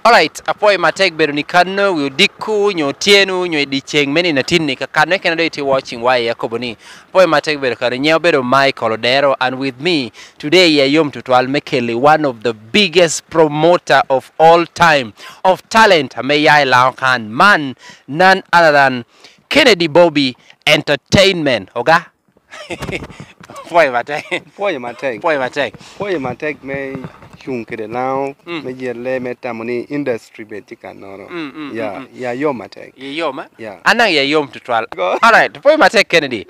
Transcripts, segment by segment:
Alright, apoy matek bedo ni kano, we diku, nyo tienu, nyo dicheng meni na tin ni kakano kena iti watching why yakobo ni. Apoy matek bedo kano nyeo bedo Michael Odero, and with me today ya yom tutwal mekele, one of the biggest promoter of all time of talent. May yai lao kan man none other than Kennedy Bobby Entertainment. Oga? Apoy matek. Apoy matek me chung kede lao me yele me tamoni industry betika noro. Ya yom matek. Ya yom, yeah. Anang ya yom tutwal. Alright, apoy matek Kennedy.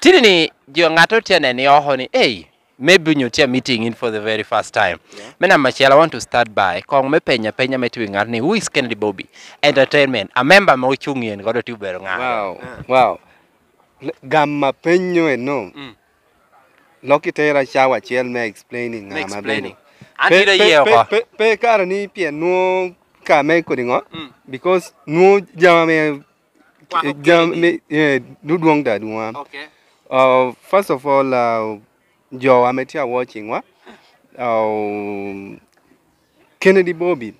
Tini ni jo ngato tiene ni oho ni, hey, maybe you are meeting in for the very first time. Mena Michelle, I want to start by kong me penya me tuwing ni, who is Kennedy Bobby Entertainment? A member mo chungi en godo tubero nga. Wow. Gamma penyo no. Loki tera shawa chiel me explaining. Antira ye ko. Pe kara ni pia no ka me kodingo because no jama me duduong da duwa. Okay. First of all, Joe, I'm here watching what? Kennedy Bobby,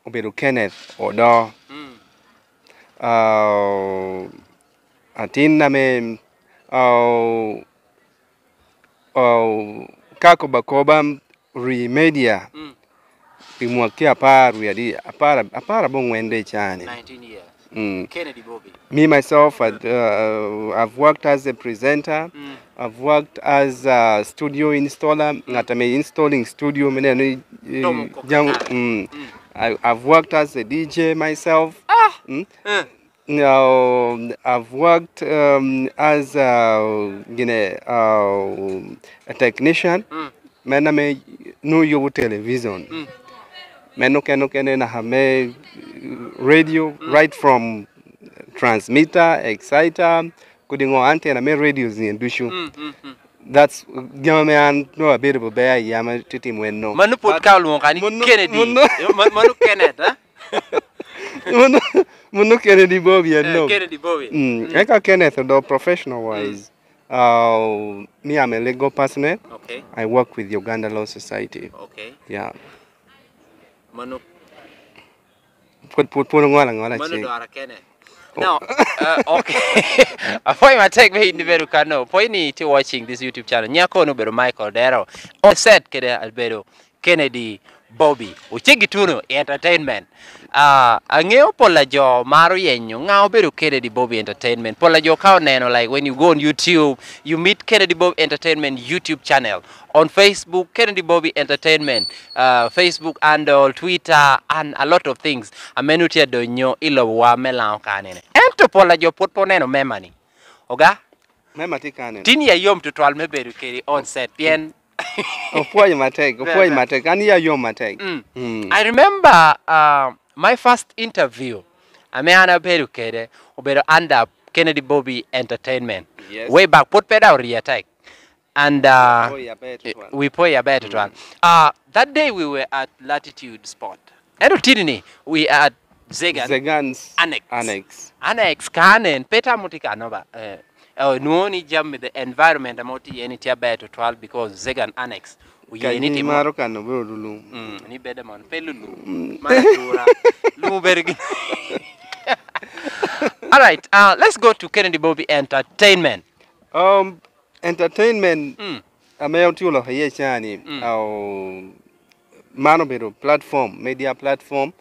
Obedo Kenneth, Odo. Atin name, Kako Bakoba Remedia. Pimwakia par we are apara bon wende chani. 19 years. Kennedy Bobby. Me myself, I've worked as a presenter. I've worked as a studio installer. Ngatame installing studio. I've worked as a DJ myself. I've worked as a technician. Mename no you television. Meno na hame radio right from transmitter, exciter, kudingo antenna me radios in dushu. That's Gaman no a bit of a bear yama titim when no. Manu put Kalu Kennedy. Manu Kenneth, Munu Kennedy Bobby and no. Kennedy Bobby. Eka Kenneth, though professional wise. Me, I'm a legal personnel. Okay. I work with Uganda Law Society. Okay. Yeah. Manu Manu Dwara Kenneth. Now, okay. Apoy matek me hindi beru kano. Apoy ni to watching this YouTube channel. Nyako no beru Michael Odero. On set kede alberu Kennedy Bobby. Uchigi tuno Entertainment. Angeo pola jo maru yenyo. Ngao beru Kennedy Bobby Entertainment. Pola jo kao neno, like when you go on YouTube, you meet Kennedy Bobby Entertainment YouTube channel. On Facebook, Kennedy Bobby Entertainment, Facebook handle, Twitter, and a lot of things. Amenutia do nyo ilo wa melang kanene. Ento pola jo potponeno memani. Oga? Memati kanene. Tini ya yom tutwal meberu keri on set. Pien. Apoy matek. Ani ya yom matek. I remember my first interview. Ameana beru kere. Oberu under Kennedy Bobby Entertainment. Yes. Way back, put peda or riatek. And we pay a better one. That day we were at Latitude Spot. And we are at Zegan's Annex Kanen, Peter Motica Nova. Nuoni jam with the environment amoti any tia better 12 because Zegan Annex. We need him. Ni better man. Pelulu. Manatura. Luberg. All right. Let's go to Kennedy Bobby Entertainment. Entertainment, ameo tulo haye chani, manobero platform, media platform,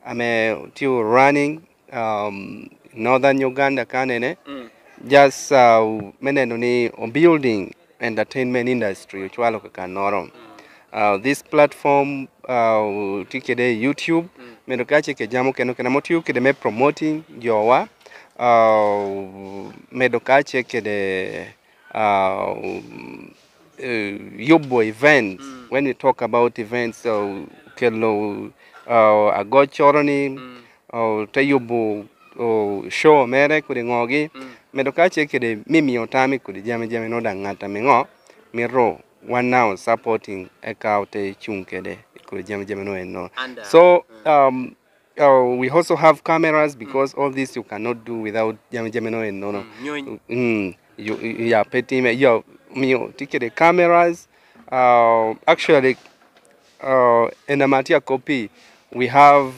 ameo tu running, Northern Uganda kanene, just meneno ni building entertainment industry, uchwalo kakanorom. This platform, tikede YouTube, medokache ke jamu keno motiu kede me promoting jowa, medokache kede Yobo events. When we talk about events, so kelo agochoroni, tayobo show mere kuri ngogi, medokache kede mimi otami kuri jame no dangata mengo, miro 1 hour supporting ekaute chunkede kuri jame no eno. So we also have cameras because all this you cannot do without jame no eno. Yeah, petty yo ticket the cameras actually in a matia copy We have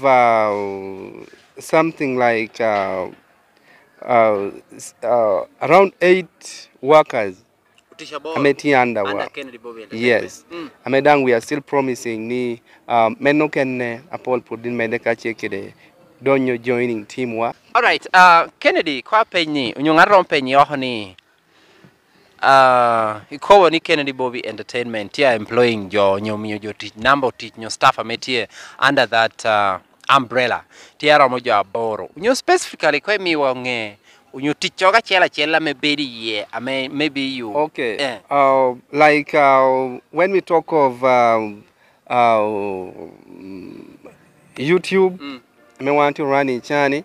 something like around 8 workers. Ameti under yes. Amedang we are still promising ni meno kenne apol pudin medeka chekide donyo joining team wa. All right, Kennedy, kwa penyi, unyungaron penyi ohoni. Ikowo ni Kennedy Bobby Entertainment here employing your number teach your staff ametie under that umbrella. Tiara mojo aboro. Unyo specifically kwa mi wange unyo tichoga chela maybe ye maybe you. Okay. Like when we talk of YouTube, I want to run in Chani.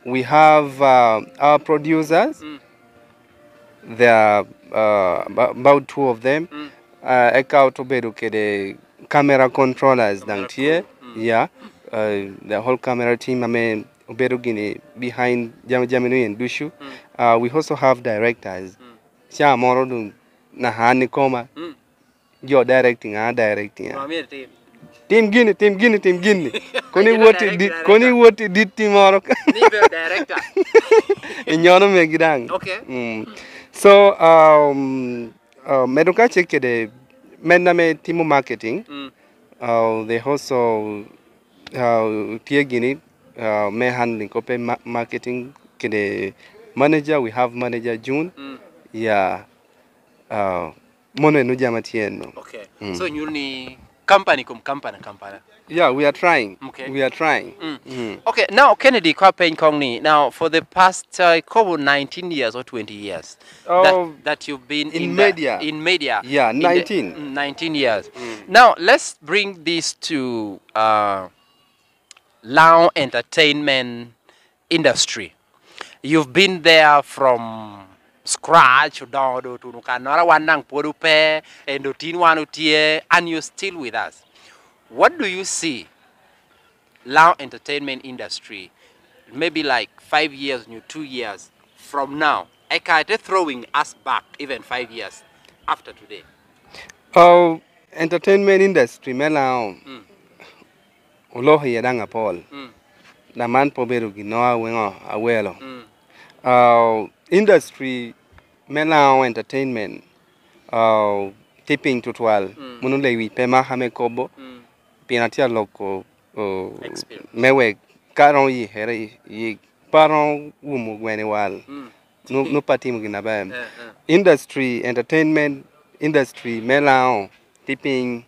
We have our producers. There are about 2 of them. Eka Tobedu the camera controllers down here. Yeah. The whole camera team, I mean, Oberugini behind Jaminu and Dushu. We also have directors. Sha Moro Nahani Koma. You're directing, I'm directing. Team Guinea. Koni what did Team Morocco? Director. In Yono Megidang. Okay. So, Meduka check the Mendame Timo marketing. They also Tiagini may handling open marketing. The manager, we have manager June. Yeah. Mono Nujamatieno. Okay. So you need company. Yeah, we are trying. Okay. We are trying. Okay, now Kennedy Kwapen Kongni. Now for the past 19 years or 20 years that you've been in media. Yeah, 19. 19 years. Now let's bring this to Lao entertainment industry. You've been there from scratch down to Nukanara Wandang Podupe and Utin Wanutie, and you're still with us. What do you see Lao entertainment industry maybe like 5 years, 2 years from now? I can't throwing us back even 5 years after today. Entertainment industry Melao Olohi Yadanga Paul. Naman Poberu Ginoa Wengo Awelo. Industry Melao entertainment tipping to 12. Munule we Pema Hamekobo. Pinatia loco mewe karon yi here yi paron wumu gwene wal no pati mugina ba industry entertainment industry melao tipping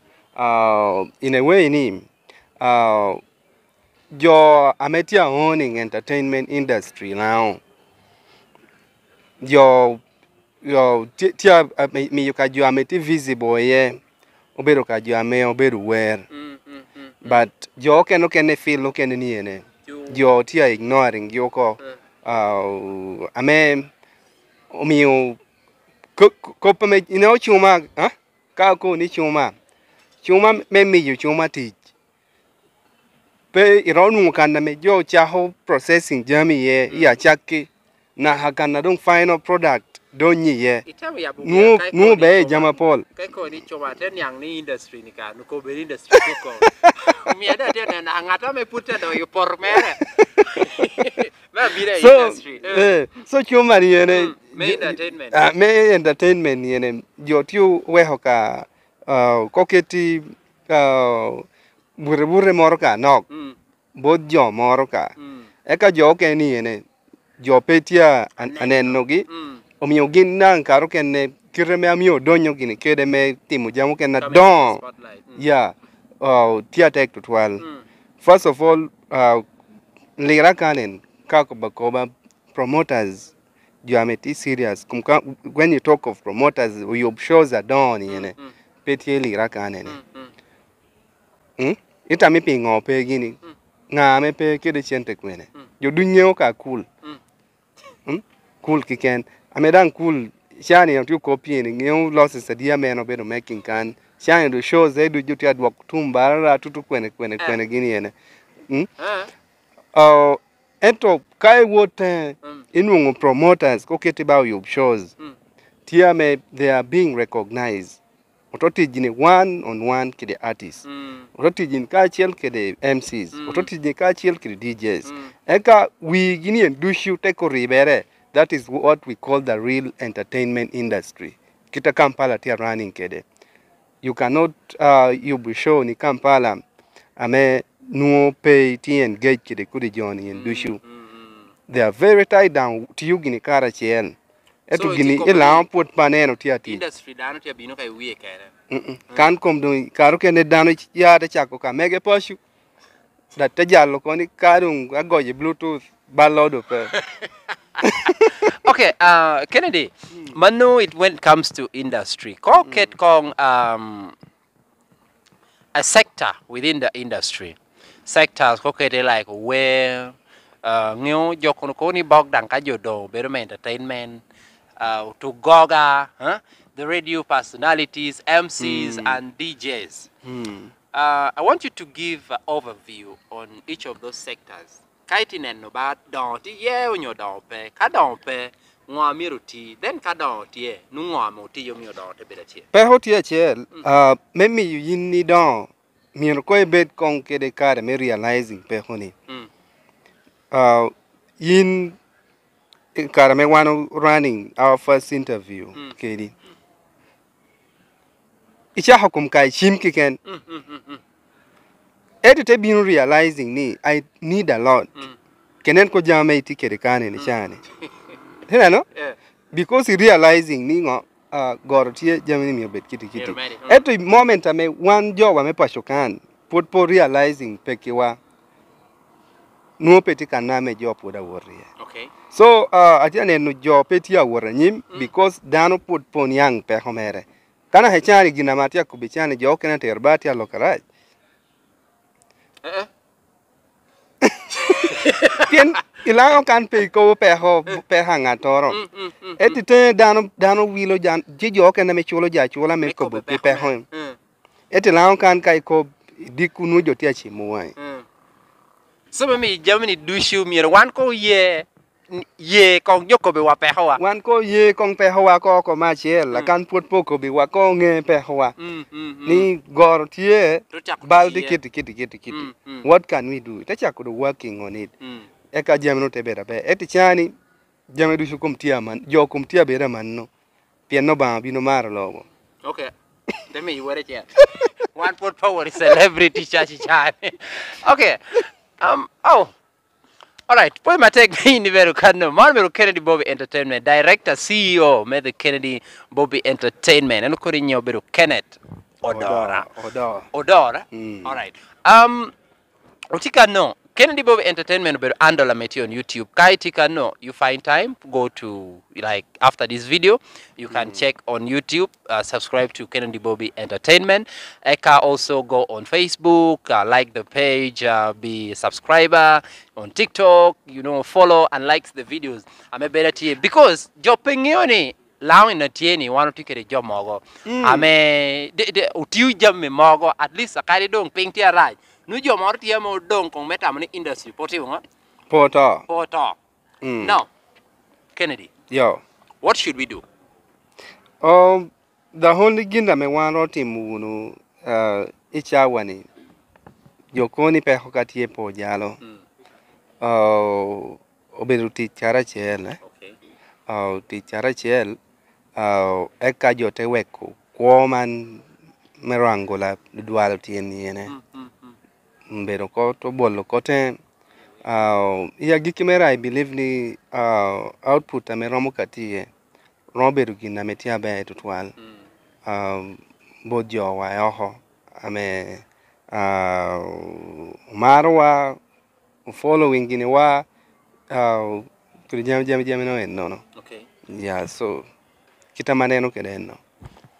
in a way ni your amateur owning entertainment industry now your tia me you ka you ameti visible ye obero ka you ame obero where but you can feel no can ni you tia ignoring you ko ame omiu ko me chuma ka ko ni chuma me you chuma teach pe ironu kan me yo chaho processing jami ye ya chaki na hakana don't final product don't ye no be jama Paul kai ko ni choma ten yang ni industry ni ka no ko be industry ko mi ada dia na ngata me puta do yo por mere ma bi da industry so choma ni ne me entertainment ni ne yo tiu we hoka koketi burre morka nok bod jo morka eka jo ke ni ne jo petia anenogi omio gin nan karo kenne kireme amio donyo gini kede me timu jamu kenna don yeah tia tek to 12 first of all lira kanen kako bakoba promoters you are meti serious when you talk of promoters we shows are done yene petie lira kanen ita mi pingo pe gini nga me pe kede chente kwene yo dunyeo ka cool cool kiken amedan cool shani you copy ni new losses adia men obedo making can shani do shows they do juti adwak tumbara tutu kwene gini ene eto kai wote inungu promoters koketi ba you shows tia me they are being recognized ototijini one on one kede artists ototijini kachiel kede MCs ototijini kachiel kede DJs eka we gini en dushu teko ribere. That is what we call the real entertainment industry. Kita Kampala tia running kede. You cannot you be show ni Kampala ame no pay ti engage kede kudi Johnny en dushu. They are very tied down to you gini kara chiel. Etu gini ila put paneno tia ti. Industry dano tia bino kai wiye kere. Kan kom do karu kene dano ya de chako ka mege poshu. Da tajalo koni karung agoje bluetooth balodo pe. Okay, Kennedy, Manu, when it comes to industry, ket kong a sector within the industry. Sectors kokete like where new jokonokoni bogdan kajodo, better entertainment, to Goga, the radio personalities, MCs and DJs. I want you to give an overview on each of those sectors. Kaitinen no ba don't ye onyo dompe ka dompe ngwa miruti then ka don't ye nu ngwa mo ti yo mi don't be tie Pe hotia chel memi yin ni don mir ko bet kon ke de kare me realizing pe honi yin kare me wano running our first interview kedi icha hukum kai chim kiken edite been realizing ni I need a lot kenen ko jame ti kere kane ni chane hena no because he realizing ni ngo gorotie jame mi obet kiti eto moment ame one job ame pashokan put po realizing pekiwa no peti kaname job poda worria okay so atiane no job peti awora nyim because dano put pon yang pe homere kana hechani gina matia kubichane jo kena terbati alokaraj Tien ilang kan pe ko pe ho pe hanga toro. Etite dano wilo jan jijo ke na me chulo ja chula me ko pe ho. Etilang kan kai ko dikunu jo tia chimuai. So me Germany do show me one ko ye kong yoko be wa pe hoa. Wan ko ye kong pe hoa ko ma chiel la kan put po ko be wa ko nge pe hoa. Ni gor tie baldi kiti. What can we do? Tacha ko working on it. Eka jam no te bera be. Eti chani jam du shukum tia man jo kum tia bera man no. Pien no ba bino mar logo. Okay. Let me you were it yet. One put power is celebrity chachi chani. Okay. Oh. All right, poi ma take me in the very kano. Marmero Kennedy Bobby Entertainment Director CEO me the Kennedy Bobby Entertainment. And kuri nyo beru Kenneth Odora. Odora. All right. Utika no Kennedy Bobby Entertainment beru andola meti on YouTube. Kai tika no you find time go to like after this video you can check on YouTube. Subscribe to Kennedy Bobby Entertainment. Eka also go on Facebook, like the page, be a subscriber on TikTok, you know, follow and likes the videos. I'm a better tea because jopping yoni lawin na tieni wano tikere job mogo. Ame de utiu jam me mogo at least akari dong ping tia right. Nu jo mor tia mo dong kong meta mani industry poti nga. Poto. Now, Kennedy. Yo. What should we do? The only ginda me wano timu no icha wani. Yokoni pe hokatie po jalo. Oberu tichara chel. Okay. Tichara chel. Eka jote weko. Kwoman merangola dual tieni ene. Mbero ko to bolo kote. Ya gikimera I believe ni output ameromo katie. Roberu gina metia be tutwal. Bojo wa yoho. Ame marwa following gini wa kuri jam no. Okay. Yeah, so kita maneno kede no.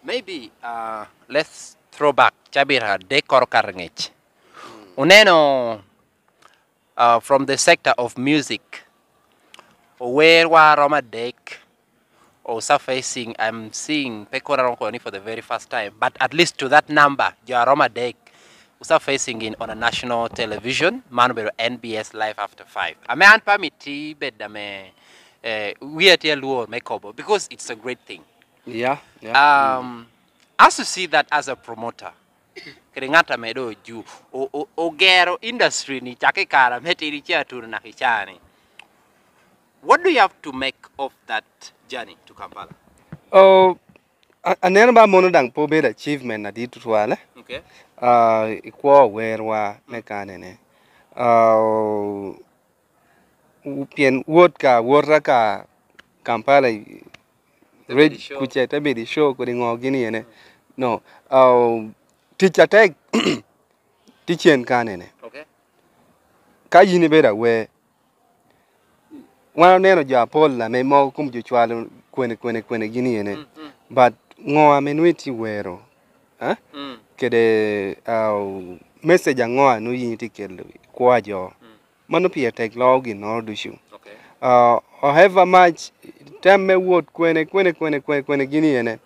Maybe let's throw back Chabira dekor karngech. Uneno from the sector of music where wa Roma dek or surfacing I'm seeing Pekora for the very first time, but at least to that number, Roma dek surfacing in on a national television, Manubero NBS Live After 5. I mean permit bedame we at Luo Mekobo because it's a great thing. Yeah. As you see that as a promoter, Keringata medo ju ogero industry ni chake kara metiri chia turu na kichani. What do you have to make of that journey to Kampala? Oh, aneno ba mono dang po bed achievement na di tutwale. Okay. Ikwo werwa mekane ne. Pien wodra ka Kampala red kuche tabe di show ko ngo gini ne. No. Teacher tag teaching kane ne. Okay. Ka yini beda we wana neno ja Paul la me mo kum ju chwalo kwene gini ne. But ngo amenwiti wero. Huh? Kede message ngo no yiti kelo kwa jo. Mano pia take login or do you. Okay. However much time me word kwene gini ne.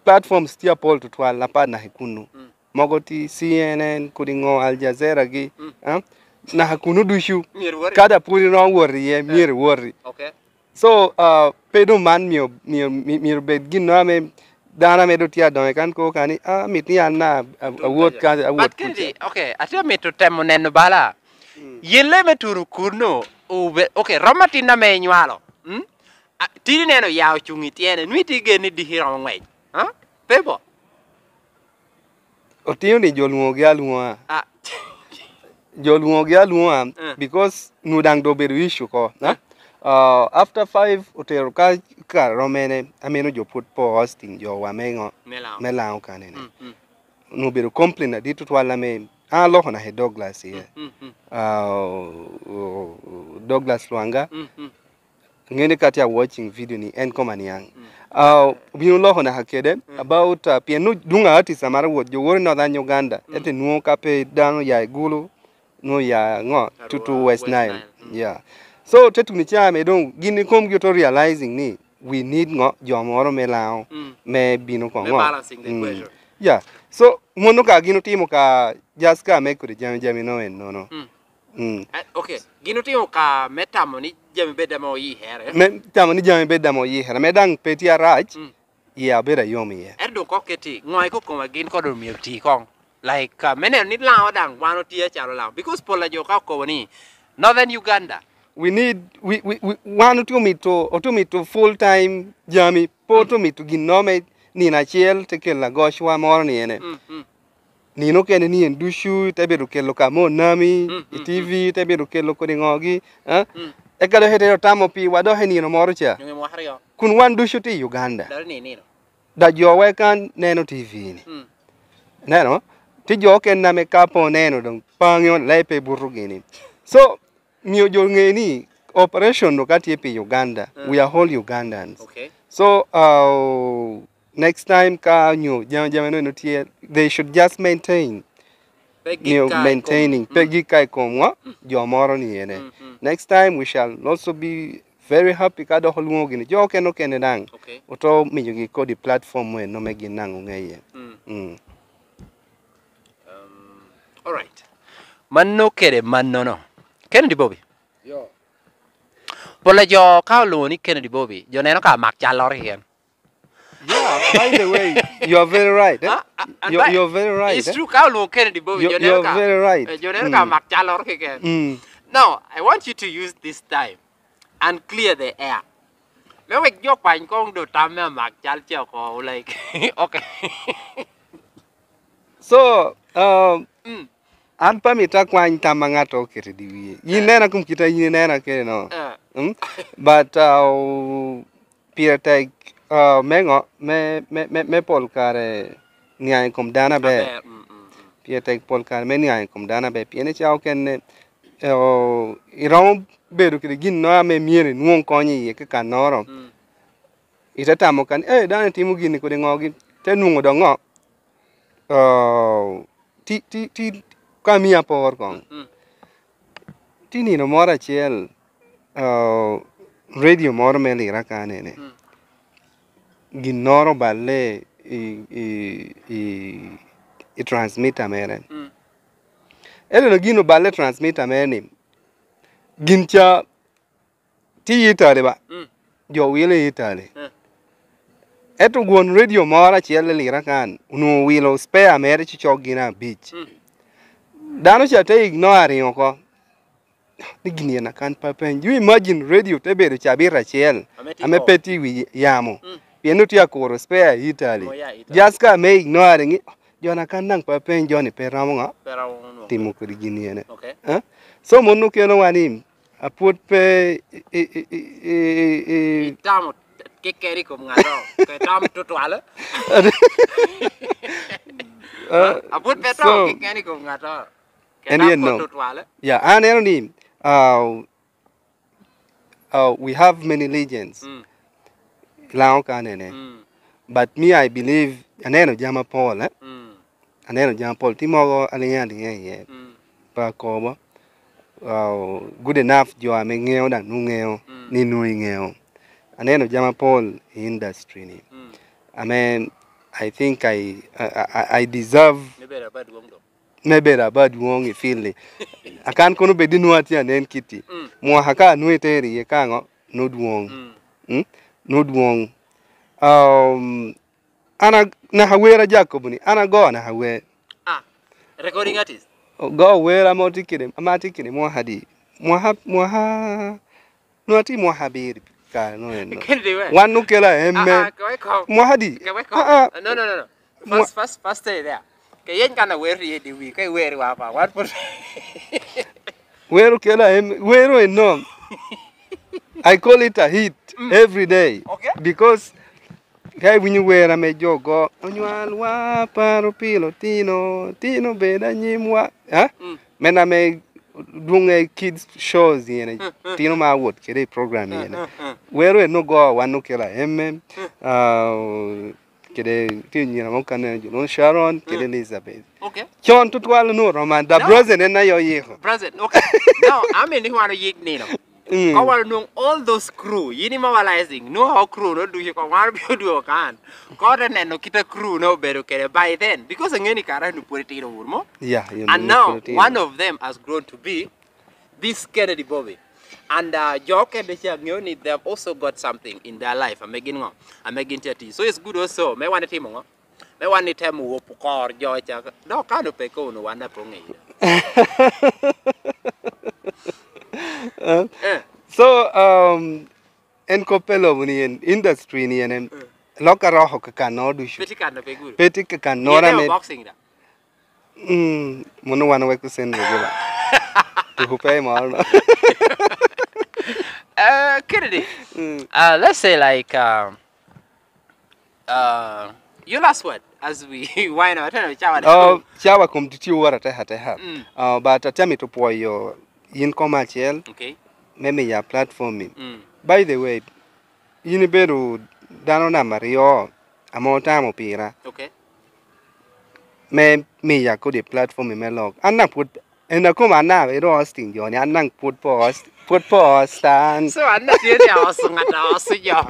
Platforms tia Paul to twal la pa na hekunu. Mogoti CNN kudingo Al Jazeera gi na hakunu dushu kada puri no worry ye mir worry. Okay. So pedo man mir bed gino me dana me do tia don kan ko kani miti anna award ka award. But Kendi, okay, atio me to temo neno bala. Yele me turu kurno okay, ramati na me nywalo. Tini neno yao chungi tiene nwiti geni di hiro ngwej. Pebo. Otio ni jolungo gi alunga. Jolungo gi alunga because nudang do beru issue ko. After 5 otero ka romene ameno jo put po hosting jo wamengo melao kanene. No beru complain na ditu twala me loho na he Douglas here. Douglas Luanga. Ngene kati ya watching video ni Encoman yang. Binu loho na hakede about pienu dunga artist amara wot jo wori Northern Uganda. Ete nuo kape dano ya Gulu no ya ngo to West Nile. Yeah. So tetu ni cha me don gini kom gyo realizing ni we need ngo jomoro melao me binu ko ngo. Balancing the equation. Yeah. So mono ka gino timo ka just ka me kuri jami no en no. Okay, gino timo ka metamo ni jami bedamo yi here. Metamo ni jami bedamo yi here. Medang petia raj. Yeah, beda yomi ye. Erdo koketi ngoi ko koma gin ko do mioti kong. Like menen ni lao dang wano tia chalo lao because pola jo ka ko ni Northern Uganda. We want to me to full time jami po to me to ginome ni na chiel te kella goshwa mor ni ene. Ni no kene ni endushu te beru kello kamo nami TV te beru kello ko ngogi e kado hete tamo pi wado he ni no mor cha kun wan dushu ti Uganda da jo we kan neno TV ni neno ti jo ken na me kapo neno dong pangyo lepe burugini so mio jo ngeni operation no kati epi Uganda we are all Ugandans. Okay. So next time ka nyu jamano no tie they should just maintain maintaining pegi kai komwa jomoro ni ene. Next time we shall also be very happy ka do holungo gini jo ken no ken dang oto minyo gi ko di platform we no megi nangu ngeye. All right. Manno kere manno no. Kennedy Bobby. Yo. Pola jo kaulo ni Kennedy Bobby. Jo neno ka mak jalor hian. Yeah, by the way, you are very right. You're very right. It's true kaulo Kennedy Bobby. You're very right. Jo neno ka mak jalor hian. Now, I want you to use this time and clear the air. Nếu việc vô quanh con đồ tam mà mặc chal chèo ko like okay. So, an pa mita kwany tamanga to kere diwi. Yinena kum kita yinena ke no. But Pierre tag mengo me pol kare niay kom dana be. Pierre tag pol kare me niay kom dana be. Piene chao ken irom beru kire gin no me miere nuon konyi ye ke kanoro. Ita tamo kan dana timu gini ko de ngogi te nungo do ngo. Ti kamia por kong. Tini no mora chiel radio moro me lira kane ne. Ginoro balle i transmitter mere. Ele no gino balle transmitter mere gincha ti yitale ba. Jo wile yitale. eto gwon radio mora chiel lira kan nu wilo spare mere chichogina beach dano chate ignore oko nigini na kan papen you imagine radio tebero chabira chiel ame peti wi yamo pieno tia koro spare Italy just ka me ignore ngi jona kan nang papen joni peramo nga timo ko gini ene so monu keno wani aput pe tamo ke keri ko ngado ke tam tutwala aput pe tamo ke keri ko ngado ke tam tutwala yeah and we have many legends lao kanene but me I believe aneno jama Paul aneno jama Paul timogo alinyandi ye pa kobo good enough jo amengeo da nungeo ni nuingeo aneno jama Paul industry ni I mean I think I deserve maybe a bad wong feel akan kono be dinu ati anen kiti mo haka nu eteri ye kango no duong no duong ana na hawera Jacob ni ana go na hawe recording artist go wera amatikire mo hadi mo ha no ati mo habiri ka no one no kela emme mo hadi no first stay there ke yen kana weri di wi kai weri wa pa what for weru kela weru no I call it a hit every day because kai winyu wera me jogo onywal wa paro pilo tino beda nyimwa mena me dunge kids shows yene tino ma wot kede program yene weru no go wanu kela kede tinyira mokane John Sharon kede Elizabeth John tutwal no roman da president na yo yego president now I mean who are yig nino kawal nung all those crew yini mawalizing no how crew no do you ko war do kan ko no kita crew no better kede by then because ngeni kara no politino urmo and now one of them has grown to be this Kennedy Bobby. And Joke and the they have also got something in their life. I'm making tea. So it's good also. Me want to tell you. Me want to tell you what George. No, can't you pick on one up on So en kopelo in industry ni en lokara hok kano du shu. Peti kano ra me boxing da. Mono wana we kusen regula. Tu hupai mal. Kennedy, let's say like your last word as we why not chawa kumtiti wara teha but atemi to po yo in commercial meme ya platform by the way yini beru dano na mario amota mo pira me ya ko de platform me log anna put and I come na we roasting yo ni anang put stand so anna tiene awesome yo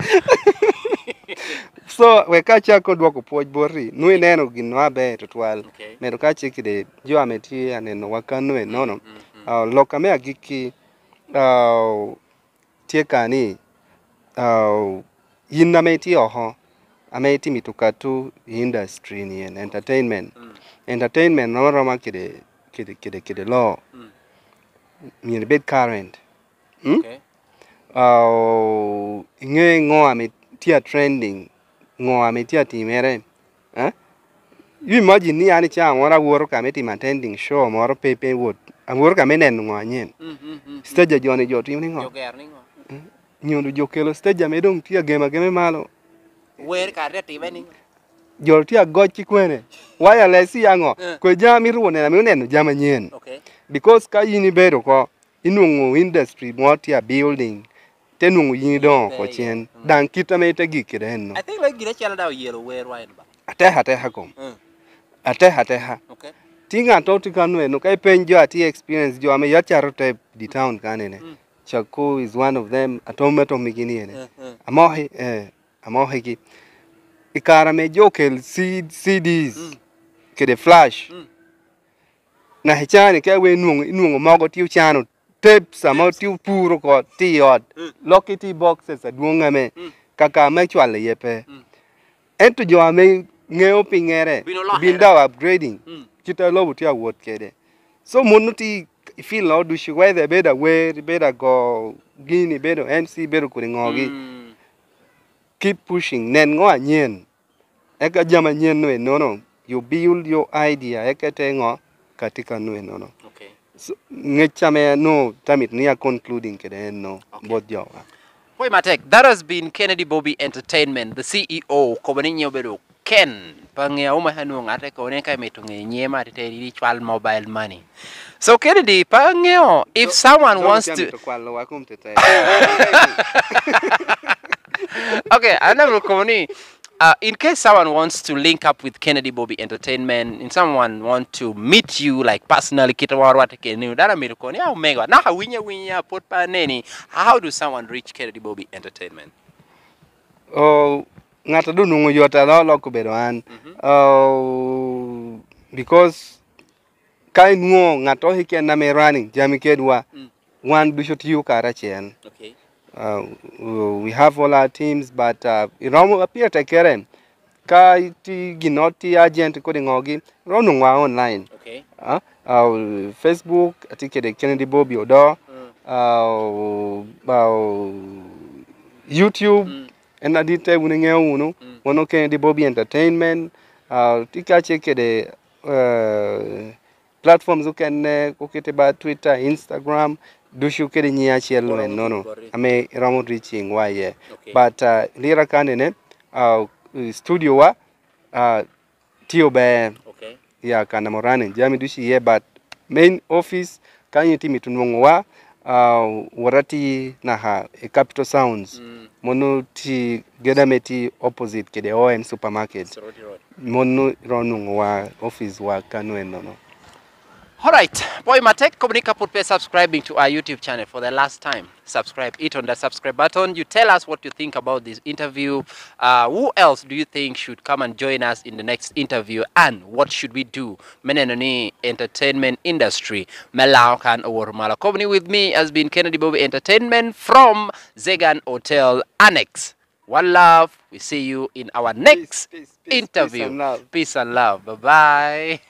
so we kacha ko dwoko poj borri nu neno ginwa be to twal mero kache kide jo ameti aneno wakanwe nono lokame agiki tiekani yinna meti oho ameti mitukatu industry ni entertainment no roma kide law mi bit current inge ngo ametia trending ngo ametia timere you imagine ni ani cha ngora woro kameti attending show moro pepe wood amoro kamene ngo anyen stage jone jotu ni ngo nyondo jokelo stage amedong tia game malo wer ka re time ni jortia gochi kwene wireless yango kwe jami ruone na mineno jama nyen because ka yini bedo ko inungu industry motia building tenungu yini don ko chen dan kitamete gikireno I think like gira chala daw yellow wear wine ba ateha kom ateha tinga to tikanu no kai penjo ati experience jo ame yacharo type the town kanene Chaco is one of them atomato migini ene amohe ki ikara me jokel CDs kede flash na hichani ke we nungo mago tiu chano tapes ama tiu puro ko tiod lockety boxes aduonga me kaka me chwale yepe ento jo ame ngeo pingere binda upgrading kita lo butia wot kede so monuti feel no do shi whether better way better go gini better MC better kuri ngogi keep pushing nen ngo anyen eka jama nyen no you build your idea eka tengo katika no Okay. so ngechame no tamit niya concluding kede no both jo Boy Matek, that has been Kennedy Bobby Entertainment, the CEO, Kobaninyo Bedo, Ken, Pangea Uma Hanu, Ateko, Neka Metunge, Nyema, Ritual Mobile Money. So, Kennedy, Pangeo, if someone wants to. Okay, another Komani. In case someone wants to link up with Kennedy Bobby Entertainment, and someone want to meet you like personally, how do someone reach Kennedy Bobby Entertainment? Oh, ngata do nungu yota lo kubedo an. Because kai nuo ngato hike na me running jami kedwa one do shot you karachen. Okay. We have all our teams, but iramu appear takere kai ti ginoti agent ko ngogi ronu wa online. Okay. Facebook atike de Kennedy Bobby odo YouTube and adite unenge unu wono Kennedy Bobby Entertainment tika cheke de platforms ukene kokete ba Twitter, Instagram dushu kede nya chelo no ame ramu reaching wa ye but lira kanene studio wa tio be ya kana morane jami dushi ye but main office kanyi timi tunongo wa warati na ha Capital Sounds mono ti gedameti opposite kede OM supermarket mono ronungo wa office wa kanwe no. Alright, Boy Matek, Komunika Putpe subscribing to our YouTube channel for the last time. Subscribe, hit on the subscribe button. You tell us what you think about this interview. Who else do you think should come and join us in the next interview? And what should we do? Menenoni entertainment industry. Melau kan or Malakobni with me has been Kennedy Bobby Entertainment from Zegan Hotel Annex. One love. We see you in our next interview. Peace and love. Peace and love. Bye-bye.